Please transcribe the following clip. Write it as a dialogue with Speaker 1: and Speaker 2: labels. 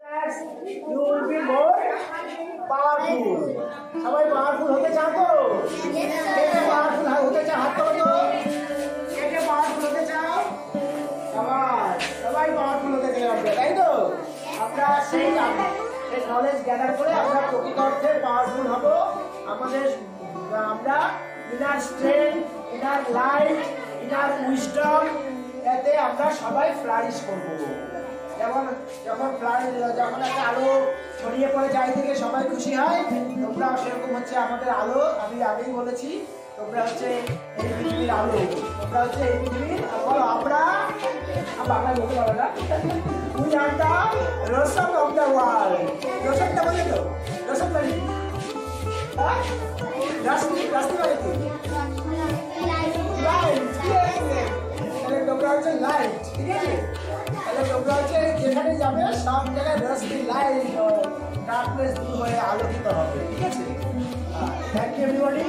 Speaker 1: You will be more powerful. সবাই powerful হতে চাও তো? কে পাওয়ারফুল হতে চাও? হাত তোলো তো। কে পাওয়ারফুল হতে চাও? সবাই পাওয়ারফুল হতে চাই আমরা, তাই তো? আমরা সেই নলেজ গ্যাদার করে আমরা প্রকৃত অর্থে পাওয়ারফুল হব। আমরা inner strength, inner light, inner wisdom, এতে আমরা সবাই ফ্লারিশ করব। যখন যখন একটা আলো ছড়িয়ে পড়ে চারিদিকে সবাই খুশি হয়, তোমরা সেরকম হচ্ছে আমাদের আলো। আমি আগেই বলেছি তোমরা হচ্ছে এই পৃথিবীর আলো, তোমরা হচ্ছে এই পৃথিবীর আলো। আমরা বাংলায় বলতে পারো না, we are the roshan of the world. রোশনটা বলে তো, রোশন মানে রাস্তি মানে কি? লাইট। তাহলে তোমরা হচ্ছে লাইট, ঠিক আছে? তাহলে তোমরা হচ্ছে যেখানে যাবে সব জায়গায় রোশনি লাইট, ডার্কনেস দূর হয়ে আলোকিত হবে, ঠিক আছে? Thank you everybody.